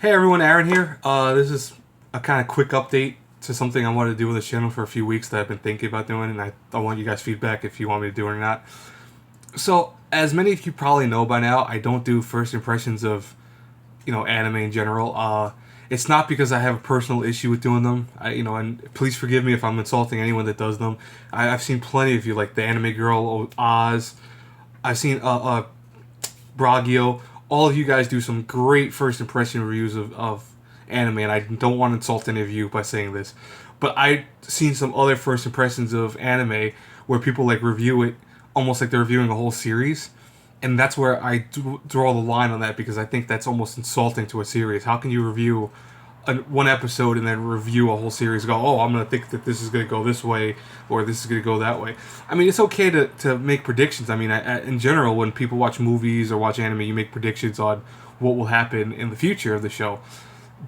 Hey everyone, Aaron here. This is a kind of quick update to something I wanted to do on the channel for a few weeks that I've been thinking about doing, and I want you guys' feedback if you want me to do it or not. So, as many of you probably know by now, I don't do first impressions of, anime in general. It's not because I have a personal issue with doing them. And please forgive me if I'm insulting anyone that does them. I've seen plenty of you, like the anime girl Oz. I've seen Bragio. All of you guys do some great first impression reviews of anime, and I don't want to insult any of you by saying this, but I've seen some other first impressions of anime where people like review it almost like they're reviewing a whole series, and that's where I draw the line on that because I think that's almost insulting to a series. How can you review one episode and then review a whole series? Go, oh, I'm gonna think that this is gonna go this way or this is gonna go that way. I mean, it's okay to make predictions. I mean, in general, when people watch movies or watch anime, you make predictions on what will happen in the future of the show.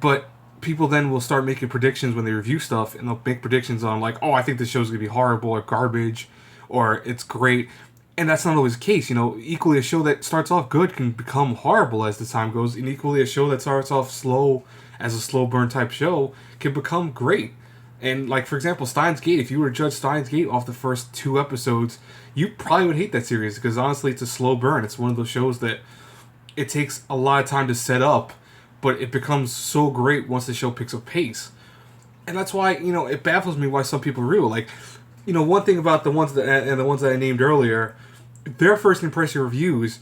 But people then will start making predictions when they review stuff, and they'll make predictions on like, oh, I think this show's gonna be horrible or garbage, or it's great. And that's not always the case. Equally a show that starts off good can become horrible as the time goes, and equally a show that starts off slow as a slow burn type show can become great. And like for example, Steins Gate, if you were to judge Steins Gate off the first 2 episodes, you probably would hate that series because honestly it's a slow burn. It's one of those shows that it takes a lot of time to set up, but it becomes so great once the show picks up pace. And that's why, it baffles me why some people review. Like, one thing about the ones that I named earlier, their first impression reviews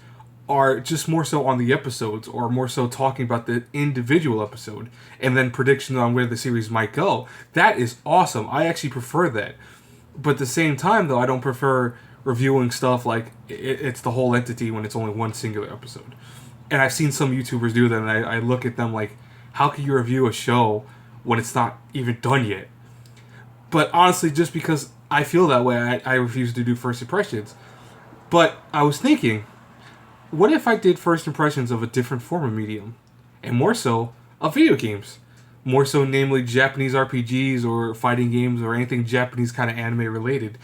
are just more so on the episodes or more so talking about the individual episode and then predictions on where the series might go. That is awesome. I actually prefer that. But at the same time, though, I don't prefer reviewing stuff like it's the whole entity when it's only one singular episode. And I've seen some YouTubers do that, and I look at them like, how can you review a show when it's not even done yet? But honestly, just because I feel that way, I refuse to do first impressions. But I was thinking, what if I did first impressions of a different form of medium? And more so, of video games. More so, namely Japanese RPGs or fighting games or anything Japanese kind of anime related.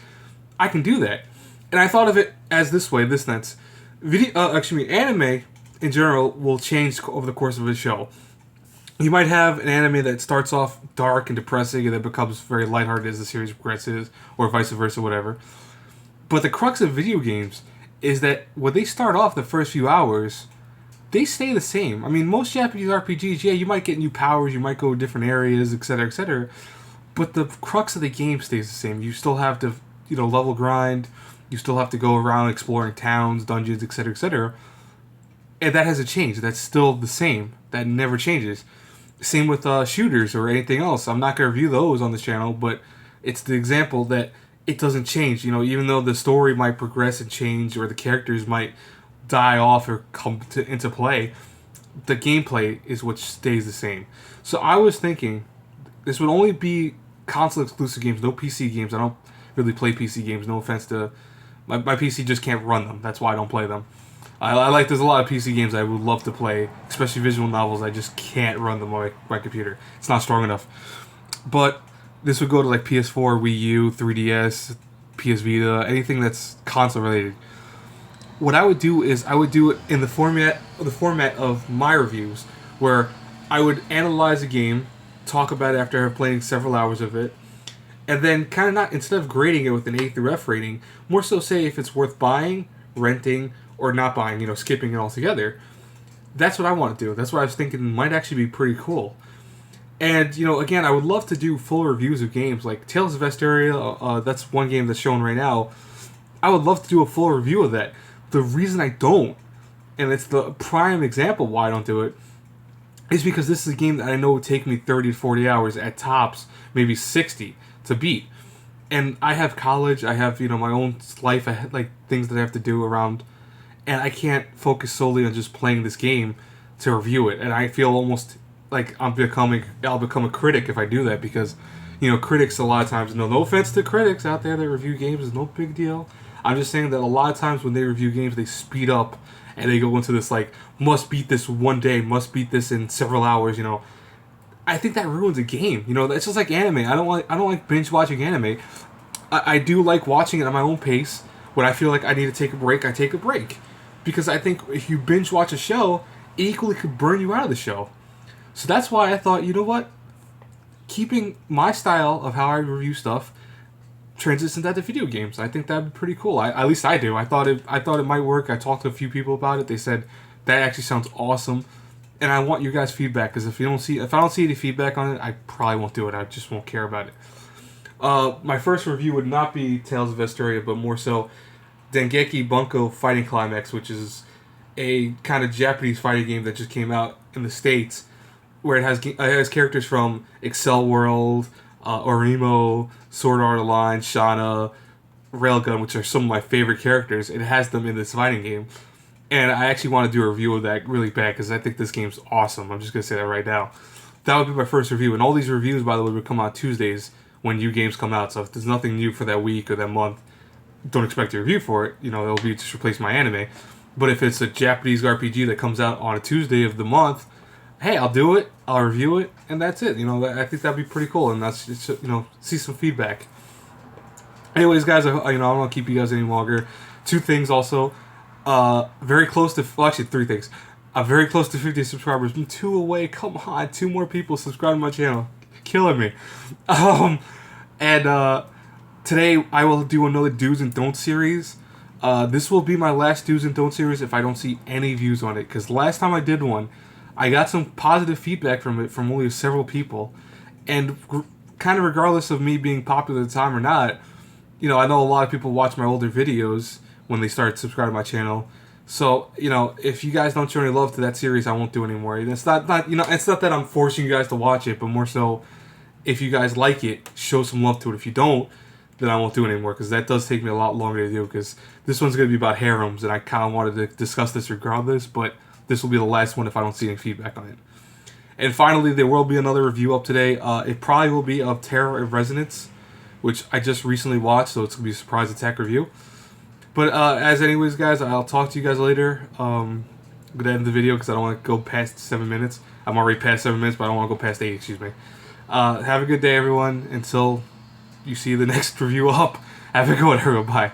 I can do that. And I thought of it as this way, this nuts. Anime in general will change over the course of a show. You might have an anime that starts off dark and depressing and then becomes very lighthearted as the series progresses, or vice versa, whatever. But the crux of video games is that when they start off the first few hours, they stay the same. I mean, most Japanese RPGs, yeah, you might get new powers, you might go different areas, etc., but the crux of the game stays the same. You still have to, level grind, you still have to go around exploring towns, dungeons, etc., and that hasn't changed. That's still the same. That never changes. Same with shooters or anything else. I'm not going to review those on this channel, but it's the example that it doesn't change. Even though the story might progress and change, or the characters might die off or come into play, the gameplay is what stays the same. So I was thinking, this would only be console exclusive games, no PC games. I don't really play PC games. No offense to my PC, just can't run them. That's why I don't play them. There's a lot of PC games I would love to play, especially visual novels. I just can't run them on my computer. It's not strong enough. But this would go to like PS4, Wii U, 3DS, PS Vita, anything that's console related. What I would do is I would do it in the format of my reviews, where I would analyze a game, talk about it after playing several hours of it, and then kind of not, instead of grading it with an A through F rating, more so say if it's worth buying, renting, or not buying, skipping it altogether. That's what I want to do. That's what I was thinking might actually be pretty cool. And, again, I would love to do full reviews of games. Like Tales of Vesperia, that's one game that's shown right now. I would love to do a full review of that. The reason I don't, and it's the prime example why I don't do it, is because this is a game that I know would take me 30 to 40 hours at tops, maybe 60, to beat. And I have college, I have, my own life, I have, like, things that I have to do around, and I can't focus solely on just playing this game to review it. And I feel almost like I'll become a critic if I do that, because, critics a lot of times, no offense to critics out there that review games, is no big deal. I'm just saying that a lot of times when they review games, they speed up and they go into this like, must beat this one day, must beat this in several hours, I think that ruins a game. It's just like anime. I don't like binge watching anime. I do like watching it at my own pace. When I feel like I need to take a break, I take a break. Because I think if you binge watch a show, it equally could burn you out of the show. So that's why I thought, you know what? Keeping my style of how I review stuff transitions that to video games. I think that'd be pretty cool. At least I do. I thought it might work. I talked to a few people about it. They said that actually sounds awesome, and I want your guys' feedback because if I don't see any feedback on it, I probably won't do it. I just won't care about it. My first review would not be Tales of Vesperia, but more so Dengeki Bunko Fighting Climax, which is a kind of Japanese fighting game that just came out in the States, where it has characters from Excel World, Orimo, Sword Art Online, Shana, Railgun, which are some of my favorite characters. It has them in this fighting game. And I actually want to do a review of that really bad because I think this game's awesome. I'm just going to say that right now. That would be my first review. And all these reviews, by the way, would come out Tuesdays when new games come out. So if there's nothing new for that week or that month, don't expect a review for it. It'll be just replace my anime. But if it's a Japanese RPG that comes out on a Tuesday of the month, hey, I'll do it, I'll review it, and that's it. I think that'd be pretty cool, and that's just, see some feedback. Anyways, guys, I don't want to keep you guys any longer. Two things also, very close to, well, actually three things. I'm very close to 50 subscribers. I'm 2 away. Come on, 2 more people subscribe to my channel. Killing me. And today I will do another Do's and Don'ts series. This will be my last Do's and Don'ts series if I don't see any views on it, because last time I did one, I got some positive feedback from it from only several people, and kind of regardless of me being popular at the time or not, I know a lot of people watch my older videos when they start subscribing to my channel. So, if you guys don't show any love to that series, I won't do anymore. And it's not it's not that I'm forcing you guys to watch it, but more so, if you guys like it, show some love to it. If you don't, then I won't do it anymore, because that does take me a lot longer to do, because this one's going to be about harems, and I kind of wanted to discuss this regardless, but this will be the last one if I don't see any feedback on it. And finally, there will be another review up today. It probably will be of Terror of Resonance, which I just recently watched, so it's going to be a surprise attack review. But anyways, guys, I'll talk to you guys later. I'm going to end the video because I don't want to go past 7 minutes. I'm already past 7 minutes, but I don't want to go past 8, excuse me. Have a good day, everyone. Until you see the next review up, have a good one, everyone. Bye.